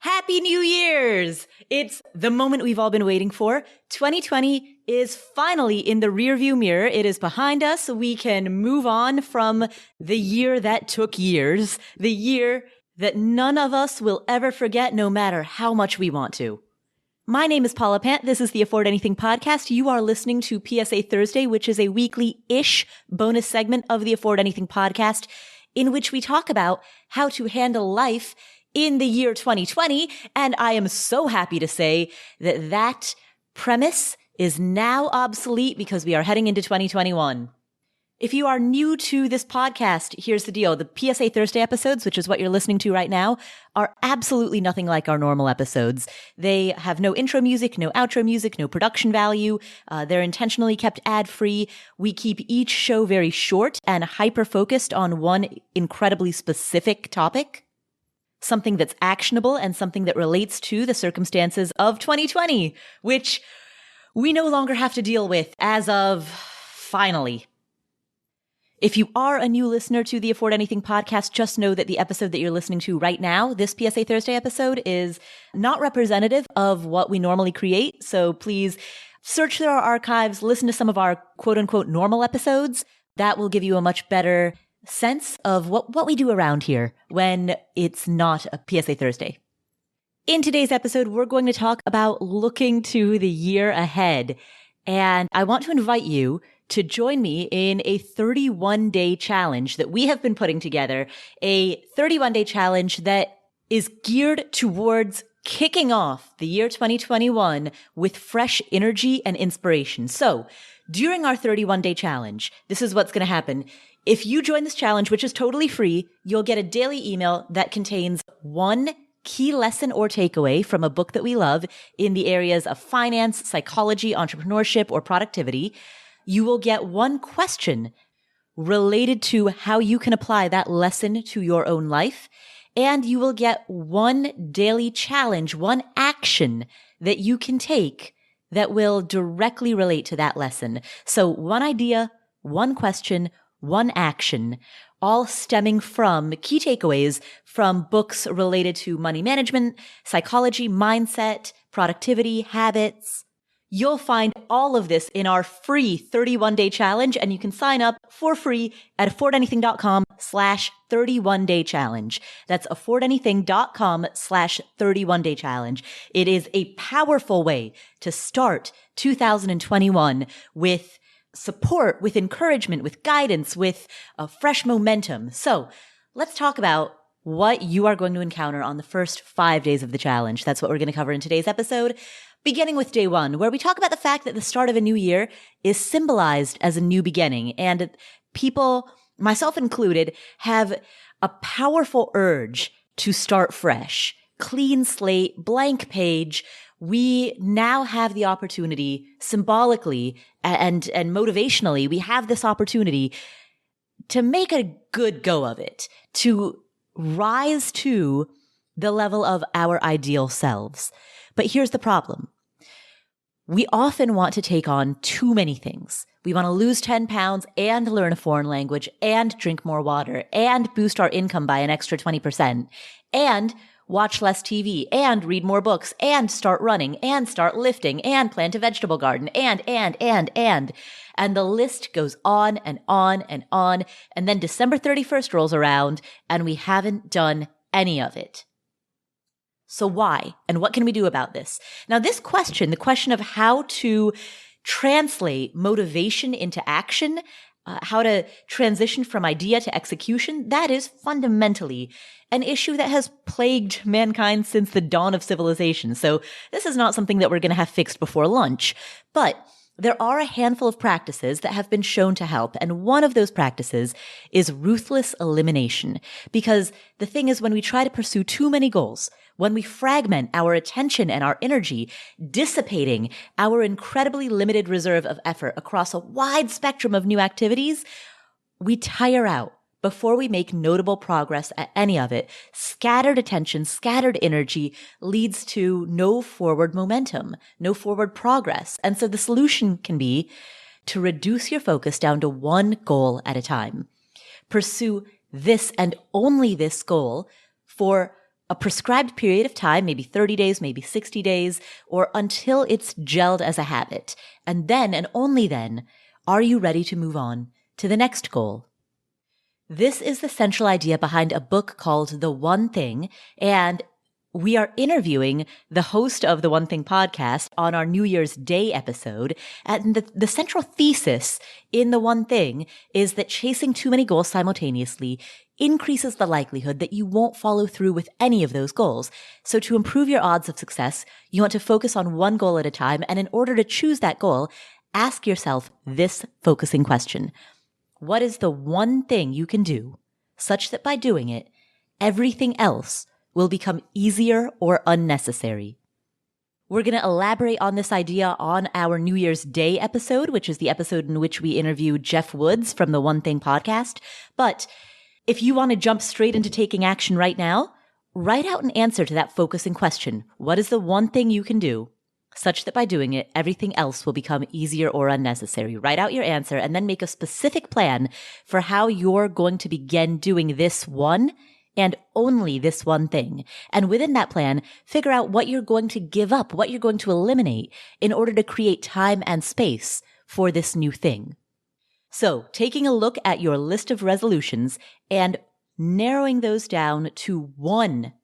Happy New Year's! It's the moment we've all been waiting for. 2020 is finally in the rearview mirror. It is behind us. We can move on from the year that took years, the year that none of us will ever forget no matter how much we want to. My name is Paula Pant. This is the Afford Anything podcast. You are listening to PSA Thursday, which is a weekly-ish bonus segment of the Afford Anything podcast in which we talk about how to handle life in the year 2020, and I am so happy to say that that premise is now obsolete because we are heading into 2021. If you are new to this podcast, here's the deal. The PSA Thursday episodes, which is what you're listening to right now, are absolutely nothing like our normal episodes. They have no intro music, no outro music, no production value. They're intentionally kept ad-free. We keep each show very short and hyper-focused on one incredibly specific topic. Something that's actionable and something that relates to the circumstances of 2020, which we no longer have to deal with as of finally. If you are a new listener to the Afford Anything podcast, just know that the episode that you're listening to right now, this PSA Thursday episode, is not representative of what we normally create. So please search through our archives, listen to some of our quote unquote normal episodes. That will give you a much better sense of what we do around here when it's not a PSA Thursday. In today's episode, we're going to talk about looking to the year ahead. And I want to invite you to join me in a 31-day challenge that we have been putting together, a 31-day challenge that is geared towards kicking off the year 2021 with fresh energy and inspiration. So during our 31-day challenge, this is what's going to happen. If you join this challenge, which is totally free, you'll get a daily email that contains one key lesson or takeaway from a book that we love in the areas of finance, psychology, entrepreneurship, or productivity. You will get one question related to how you can apply that lesson to your own life. And you will get one daily challenge, one action that you can take that will directly relate to that lesson. So one idea, one question, one action, all stemming from key takeaways from books related to money management, psychology, mindset, productivity, habits. You'll find all of this in our free 31-day challenge, and you can sign up for free at affordanything.com/31-day challenge. That's affordanything.com/31-day challenge. It is a powerful way to start 2021 with support, with encouragement, with guidance, with fresh momentum. So let's talk about what you are going to encounter on the first 5 days of the challenge. That's what we're going to cover in today's episode, beginning with day one, where we talk about the fact that the start of a new year is symbolized as a new beginning. And people, myself included, have a powerful urge to start fresh, clean slate, blank page. We now have the opportunity symbolically and motivationally, we have this opportunity to make a good go of it, to rise to the level of our ideal selves. But here's the problem. We often want to take on too many things. We want to lose 10 pounds and learn a foreign language and drink more water and boost our income by an extra 20% and watch less TV and read more books and start running and start lifting and plant a vegetable garden and. And the list goes on and on and on. And then December 31st rolls around and we haven't done any of it. So why? And what can we do about this? Now, this question, the question of how to translate motivation into action, how to transition from idea to execution, that is fundamentally an issue that has plagued mankind since the dawn of civilization. So this is not something that we're going to have fixed before lunch, but there are a handful of practices that have been shown to help. And one of those practices is ruthless elimination. Because the thing is, when we try to pursue too many goals, when we fragment our attention and our energy, dissipating our incredibly limited reserve of effort across a wide spectrum of new activities, we tire out before we make notable progress at any of it. Scattered attention, scattered energy leads to no forward momentum, no forward progress. And so the solution can be to reduce your focus down to one goal at a time. Pursue this and only this goal for a prescribed period of time, maybe 30 days, maybe 60 days, or until it's gelled as a habit. And then, and only then, are you ready to move on to the next goal. This is the central idea behind a book called The One Thing, and we are interviewing the host of the One Thing podcast on our New Year's Day episode. And the central thesis in The One Thing is that chasing too many goals simultaneously increases the likelihood that you won't follow through with any of those goals. So to improve your odds of success, you want to focus on one goal at a time. And in order to choose that goal, ask yourself this focusing question. What is the one thing you can do such that by doing it, everything else will become easier or unnecessary? We're going to elaborate on this idea on our New Year's Day episode, which is the episode in which we interview Jeff Woods from the One Thing podcast. But if you want to jump straight into taking action right now, write out an answer to that focusing question. What is the one thing you can do such that by doing it, everything else will become easier or unnecessary? Write out your answer and then make a specific plan for how you're going to begin doing this one and only this one thing. And within that plan, figure out what you're going to give up, what you're going to eliminate in order to create time and space for this new thing. So, taking a look at your list of resolutions and narrowing those down to one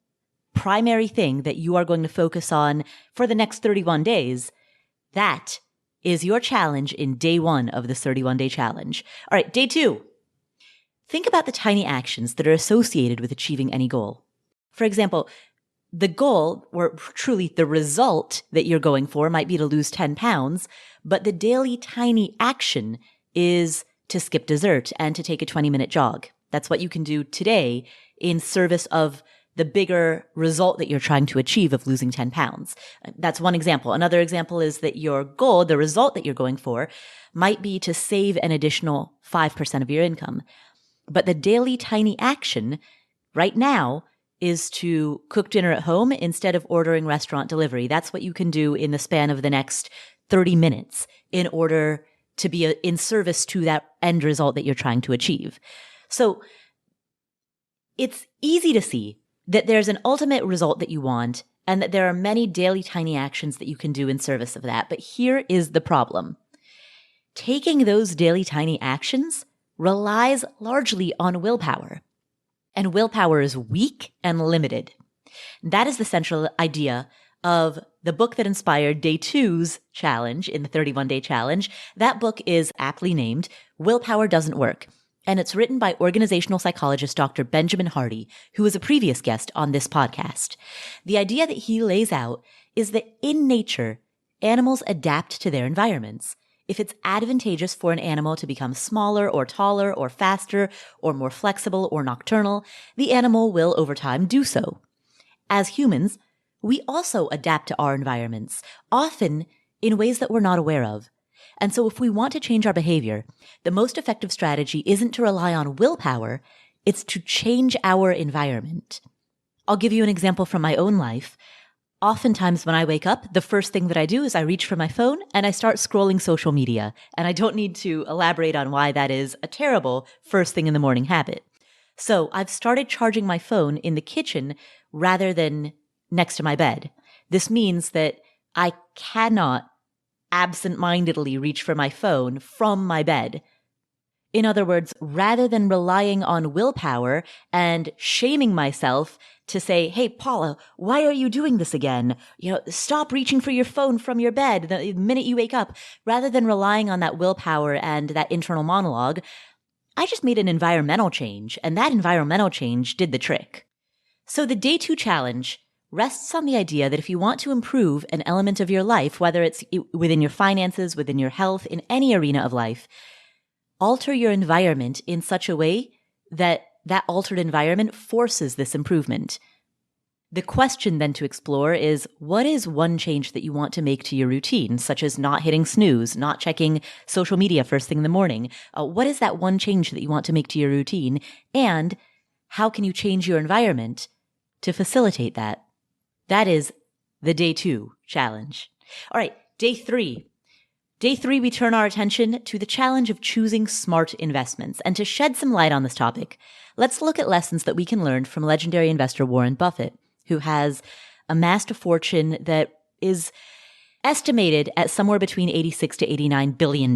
primary thing that you are going to focus on for the next 31 days, that is your challenge in day one of this 31-day challenge. All right, day two. Think about the tiny actions that are associated with achieving any goal. For example, the goal, or truly the result that you're going for, might be to lose 10 pounds, but the daily tiny action is to skip dessert and to take a 20-minute jog. That's what you can do today in service of the bigger result that you're trying to achieve of losing 10 pounds. That's one example. Another example is that your goal, the result that you're going for, might be to save an additional 5% of your income. But the daily tiny action right now is to cook dinner at home instead of ordering restaurant delivery. That's what you can do in the span of the next 30 minutes in order to be in service to that end result that you're trying to achieve. So it's easy to see that there's an ultimate result that you want and that there are many daily tiny actions that you can do in service of that. But here is the problem. Taking those daily tiny actions relies largely on willpower. And willpower is weak and limited. That is the central idea of the book that inspired day two's challenge in the 31-day challenge. That book is aptly named Willpower Doesn't Work. And it's written by organizational psychologist Dr. Benjamin Hardy, who was a previous guest on this podcast. The idea that he lays out is that in nature, animals adapt to their environments. If it's advantageous for an animal to become smaller or taller or faster or more flexible or nocturnal, the animal will over time do so. As humans, we also adapt to our environments, often in ways that we're not aware of. And so if we want to change our behavior, the most effective strategy isn't to rely on willpower, it's to change our environment. I'll give you an example from my own life. Oftentimes when I wake up, the first thing that I do is I reach for my phone and I start scrolling social media. And I don't need to elaborate on why that is a terrible first thing in the morning habit. So I've started charging my phone in the kitchen rather than next to my bed. This means that I cannot absent-mindedly reach for my phone from my bed. In other words, rather than relying on willpower and shaming myself to say, hey, Paula, why are you doing this again? Stop reaching for your phone from your bed the minute you wake up. Rather than relying on that willpower and that internal monologue, I just made an environmental change, and that environmental change did the trick. So the day 2 challenge rests on the idea that if you want to improve an element of your life, whether it's within your finances, within your health, in any arena of life, alter your environment in such a way that that altered environment forces this improvement. The question then to explore is, what is one change that you want to make to your routine, such as not hitting snooze, not checking social media first thing in the morning? What is that one change that you want to make to your routine? And how can you change your environment to facilitate that? That is the day 2 challenge. All right, day 3. Day 3, we turn our attention to the challenge of choosing smart investments. And to shed some light on this topic, let's look at lessons that we can learn from legendary investor Warren Buffett. who has amassed a fortune that is estimated at somewhere between $86 to $89 billion.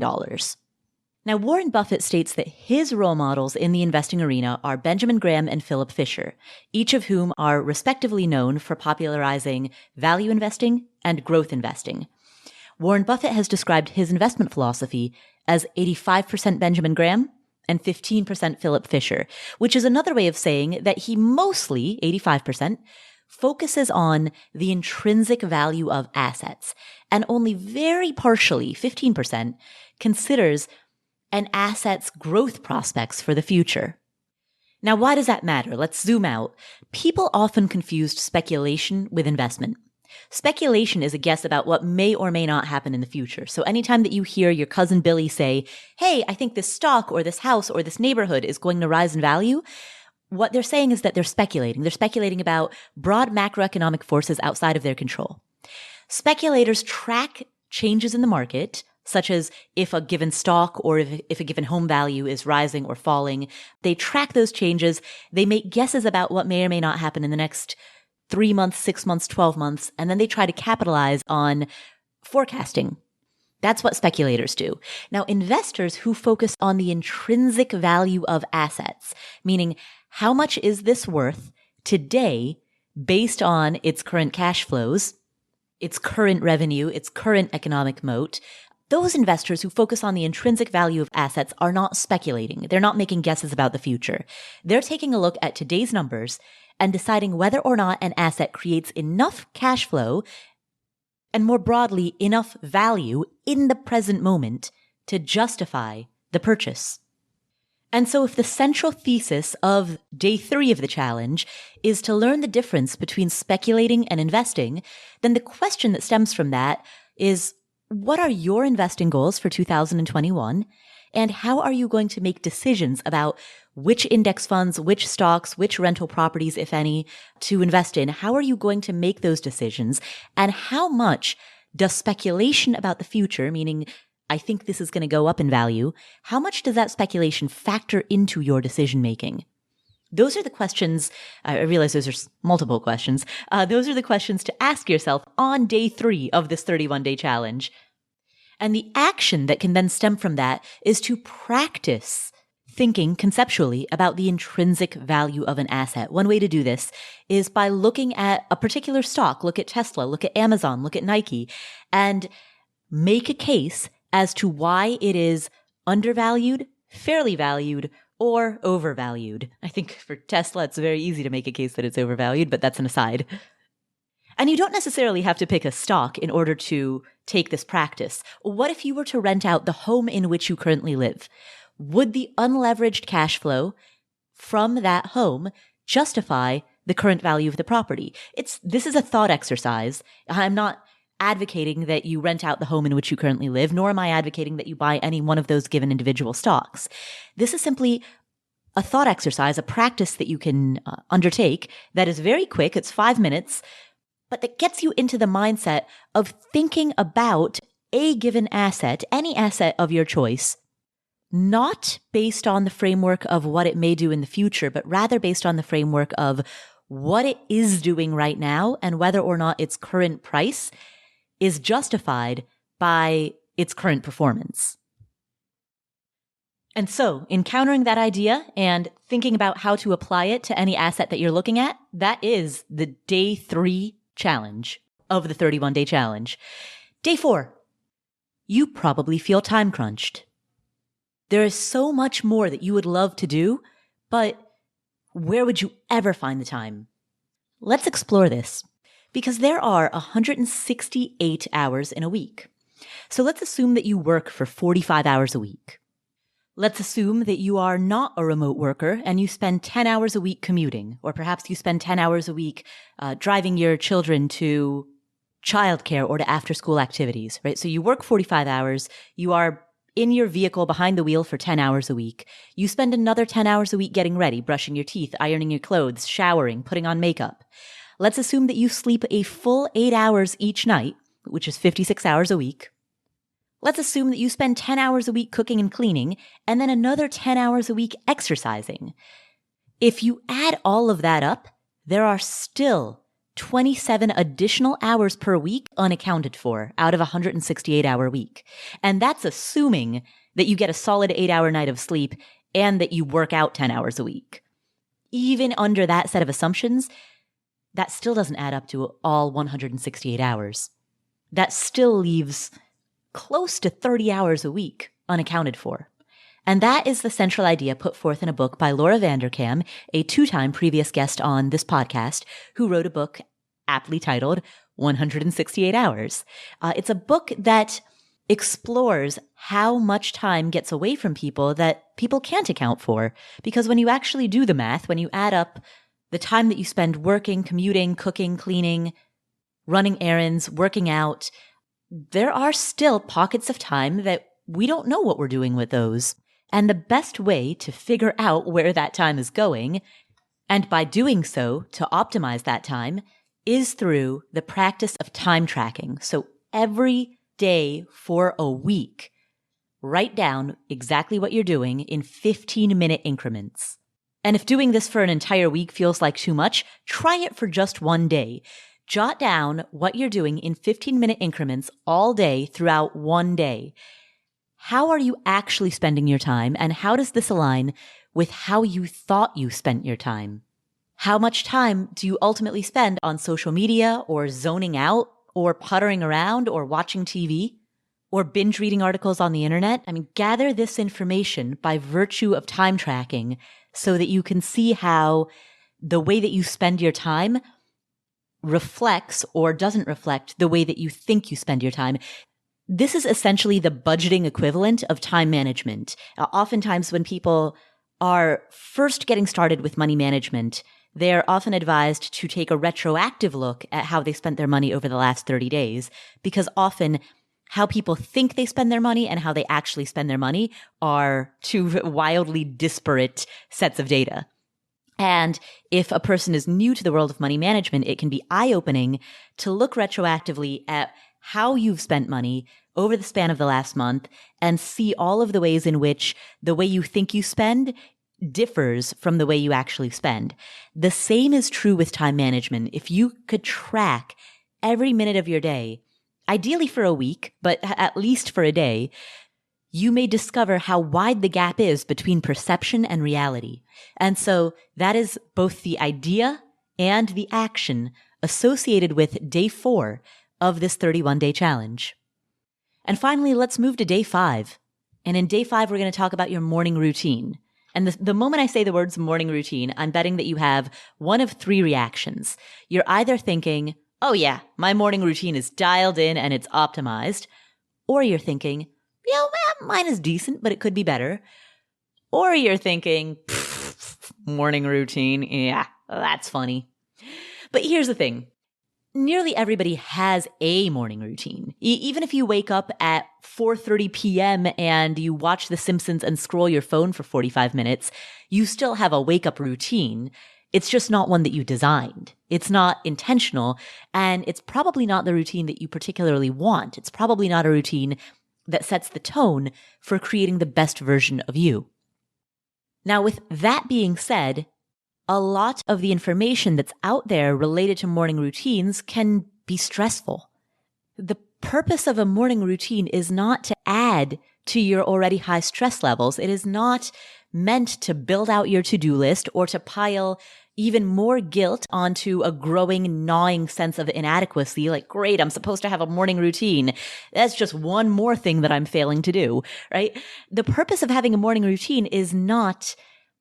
Now, Warren Buffett states that his role models in the investing arena are Benjamin Graham and Philip Fisher, each of whom are respectively known for popularizing value investing and growth investing. Warren Buffett has described his investment philosophy as 85% Benjamin Graham and 15% Philip Fisher, which is another way of saying that he mostly, 85%, focuses on the intrinsic value of assets and only very partially, 15%, considers an asset's growth prospects for the future. Now, why does that matter? Let's zoom out. People often confuse speculation with investment. Speculation is a guess about what may or may not happen in the future. So anytime that you hear your cousin Billy say, hey, I think this stock or this house or this neighborhood is going to rise in value, what they're saying is that they're speculating. They're speculating about broad macroeconomic forces outside of their control. Speculators track changes in the market, such as if a given stock or if a given home value is rising or falling. They track those changes. They make guesses about what may or may not happen in the next 3 months, 6 months, 12 months, and then they try to capitalize on forecasting. That's what speculators do. Now, investors who focus on the intrinsic value of assets, meaning how much is this worth today based on its current cash flows, its current revenue, its current economic moat, those investors who focus on the intrinsic value of assets are not speculating. They're not making guesses about the future. They're taking a look at today's numbers and deciding whether or not an asset creates enough cash flow and, more broadly, enough value in the present moment to justify the purchase. And so if the central thesis of day 3 of the challenge is to learn the difference between speculating and investing, then the question that stems from that is, what are your investing goals for 2021? And how are you going to make decisions about which index funds, which stocks, which rental properties, if any, to invest in? How are you going to make those decisions? And how much does speculation about the future, meaning I think this is going to go up in value, how much does that speculation factor into your decision making? Those are the questions. I realize those are multiple questions. Those are the questions to ask yourself on day 3 of this 31-day challenge. And the action that can then stem from that is to practice thinking conceptually about the intrinsic value of an asset. One way to do this is by looking at a particular stock. Look at Tesla, look at Amazon, look at Nike, and make a case as to why it is undervalued, fairly valued, or overvalued. I think for Tesla, it's very easy to make a case that it's overvalued, but that's an aside. And you don't necessarily have to pick a stock in order to take this practice. What if you were to rent out the home in which you currently live? Would the unleveraged cash flow from that home justify the current value of the property? This is a thought exercise. I'm not advocating that you rent out the home in which you currently live, nor am I advocating that you buy any one of those given individual stocks. This is simply a thought exercise, a practice that you can undertake that is very quick. It's 5 minutes, but that gets you into the mindset of thinking about a given asset, any asset of your choice, not based on the framework of what it may do in the future, but rather based on the framework of what it is doing right now and whether or not its current price is justified by its current performance. And so, encountering that idea and thinking about how to apply it to any asset that you're looking at, that is the day 3 challenge of the 31-day challenge. Day 4, you probably feel time crunched. There is so much more that you would love to do, but where would you ever find the time? Let's explore this, because there are 168 hours in a week. So let's assume that you work for 45 hours a week. Let's assume that you are not a remote worker and you spend 10 hours a week commuting, or perhaps you spend 10 hours a week driving your children to childcare or to after-school activities, right? So you work 45 hours, you are in your vehicle behind the wheel for 10 hours a week. You spend another 10 hours a week getting ready, brushing your teeth, ironing your clothes, showering, putting on makeup. Let's assume that you sleep a full 8 hours each night, which is 56 hours a week. Let's assume that you spend 10 hours a week cooking and cleaning, and then another 10 hours a week exercising. If you add all of that up, there are still 27 additional hours per week unaccounted for out of a 168-hour week. And that's assuming that you get a solid 8-hour night of sleep and that you work out 10 hours a week. Even under that set of assumptions, that still doesn't add up to all 168 hours. That still leaves close to 30 hours a week unaccounted for. And that is the central idea put forth in a book by Laura Vanderkam, a 2-time previous guest on this podcast, who wrote a book aptly titled 168 Hours. It's a book that explores how much time gets away from people that people can't account for. Because when you actually do the math, when you add up the time that you spend working, commuting, cooking, cleaning, running errands, working out, there are still pockets of time that we don't know what we're doing with those. And the best way to figure out where that time is going, and by doing so, to optimize that time, is through the practice of time tracking. So every day for a week, write down exactly what you're doing in 15-minute increments. And if doing this for an entire week feels like too much, try it for just one day. Jot down what you're doing in 15-minute increments all day throughout one day. How are you actually spending your time, and how does this align with how you thought you spent your time? How much time do you ultimately spend on social media, or zoning out, or puttering around, or watching TV, or binge reading articles on the internet? I mean, gather this information by virtue of time tracking so that you can see how the way that you spend your time reflects or doesn't reflect the way that you think you spend your time. This is essentially the budgeting equivalent of time management. Oftentimes when people are first getting started with money management, they're often advised to take a retroactive look at how they spent their money over the last 30 days, because often how people think they spend their money and how they actually spend their money are two wildly disparate sets of data. And if a person is new to the world of money management, it can be eye-opening to look retroactively at how you've spent money over the span of the last month and see all of the ways in which the way you think you spend differs from the way you actually spend. The same is true with time management. If you could track every minute of your day, ideally for a week, but at least for a day, you may discover how wide the gap is between perception and reality. And so that is both the idea and the action associated with day 4 of this 31-day challenge. And finally, let's move to day 5. And in day 5, we're going to talk about your morning routine. And the moment I say the words morning routine, I'm betting that you have one of 3 reactions. You're either thinking, oh yeah, my morning routine is dialed in and it's optimized. Or you're thinking, mine is decent, but it could be better. Or you're thinking, morning routine, yeah, that's funny. But here's the thing. Nearly everybody has a morning routine. Even if you wake up at 4:30 p.m. and you watch The Simpsons and scroll your phone for 45 minutes, you still have a wake-up routine. It's just not one that you designed. It's not intentional, and it's probably not the routine that you particularly want. It's probably not a routine that sets the tone for creating the best version of you. Now, with that being said, a lot of the information that's out there related to morning routines can be stressful. The purpose of a morning routine is not to add to your already high stress levels. It is not meant to build out your to-do list or to pile even more guilt onto a growing, gnawing sense of inadequacy. Like, great, I'm supposed to have a morning routine. That's just one more thing that I'm failing to do, right? The purpose of having a morning routine is not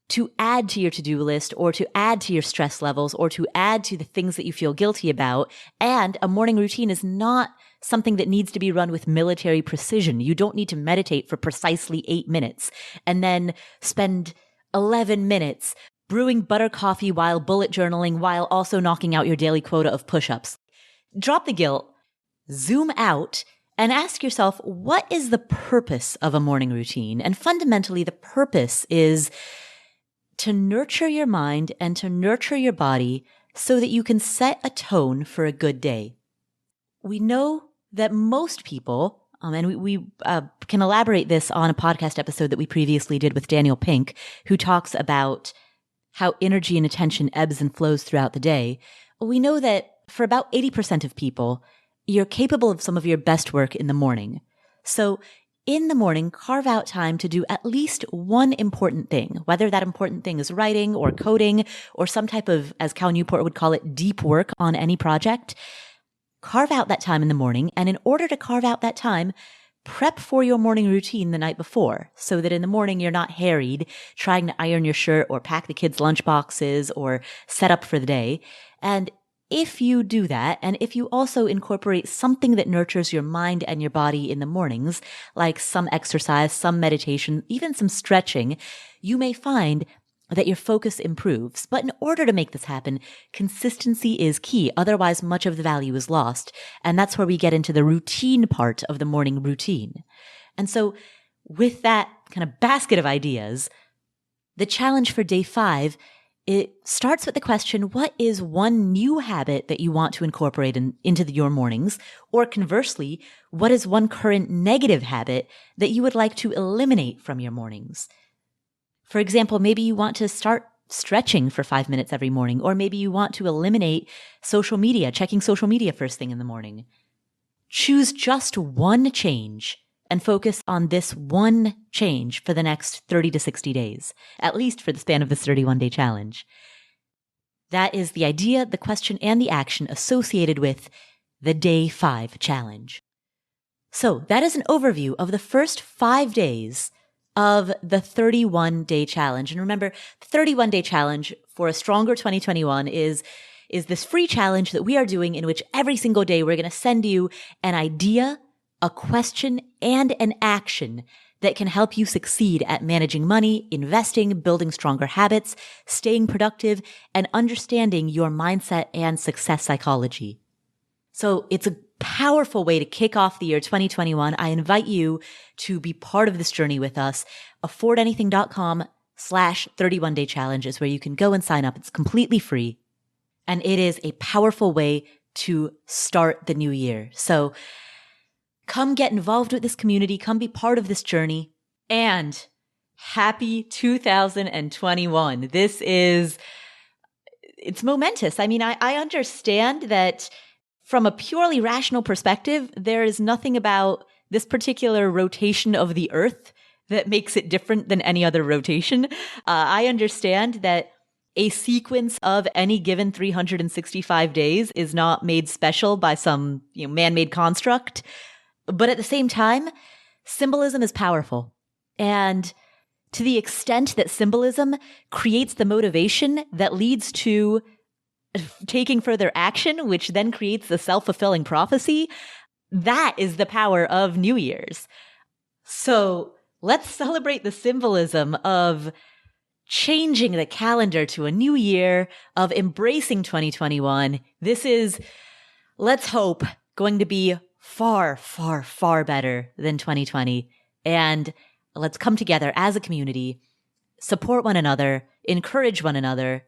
to add to your to-do list or to add to your stress levels or to add to the things that you feel guilty about. And a morning routine is not something that needs to be run with military precision. You don't need to meditate for precisely 8 minutes and then spend 11 minutes brewing butter coffee while bullet journaling while also knocking out your daily quota of push-ups. Drop the guilt, zoom out, and ask yourself, what is the purpose of a morning routine? And fundamentally, the purpose is to nurture your mind and to nurture your body so that you can set a tone for a good day. We know that most people, and we can elaborate this on a podcast episode that we previously did with Daniel Pink, who talks about how energy and attention ebbs and flows throughout the day. We know that for about 80% of people, you're capable of some of your best work in the morning. So in the morning, carve out time to do at least one important thing, whether that important thing is writing or coding or some type of, as Cal Newport would call it, deep work on any project. Carve out that time in the morning. And in order to carve out that time, prep for your morning routine the night before so that in the morning you're not harried trying to iron your shirt or pack the kids' lunch boxes or set up for the day. And if you do that, and if you also incorporate something that nurtures your mind and your body in the mornings, like some exercise, some meditation, even some stretching, you may find that your focus improves. But in order to make this happen, consistency is key. Otherwise, much of the value is lost. And that's where we get into the routine part of the morning routine. And so with that kind of basket of ideas, the challenge for day 5, it starts with the question, what is one new habit that you want to incorporate into your mornings? Or conversely, what is one current negative habit that you would like to eliminate from your mornings? For example, maybe you want to start stretching for 5 minutes every morning, or maybe you want to eliminate social media, checking social media first thing in the morning. Choose just one change and focus on this one change for the next 30 to 60 days, at least for the span of this 31-day challenge. That is the idea, the question, and the action associated with the Day 5 challenge. So that is an overview of the first 5 days of the 31-day challenge. And remember, the 31-day challenge for a stronger 2021 is this free challenge that we are doing in which every single day we're going to send you an idea, a question, and an action that can help you succeed at managing money, investing, building stronger habits, staying productive, and understanding your mindset and success psychology. So it's a powerful way to kick off the year 2021. I invite you to be part of this journey with us. affordanything.com/31-day challenge is where you can go and sign up. It's completely free. And it is a powerful way to start the new year. So come get involved with this community. Come be part of this journey. And happy 2021. It's momentous. I mean, I understand that from a purely rational perspective, there is nothing about this particular rotation of the Earth that makes it different than any other rotation. I understand that a sequence of any given 365 days is not made special by some man-made construct. But at the same time, symbolism is powerful. And to the extent that symbolism creates the motivation that leads to taking further action, which then creates the self-fulfilling prophecy, that is the power of New Year's. So let's celebrate the symbolism of changing the calendar to a new year, of embracing 2021. This is, let's hope, going to be far, far, far better than 2020. And let's come together as a community, support one another, encourage one another,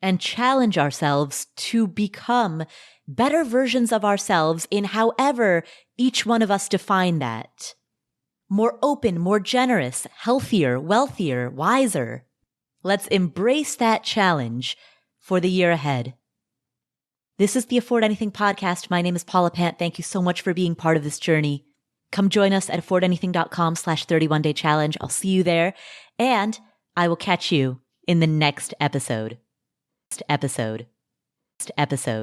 and challenge ourselves to become better versions of ourselves in however each one of us define that. More open, more generous, healthier, wealthier, wiser. Let's embrace that challenge for the year ahead. This is the Afford Anything podcast. My name is Paula Pant. Thank you so much for being part of this journey. Come join us at affordanything.com/31-day challenge. I'll see you there, and I will catch you in the next episode.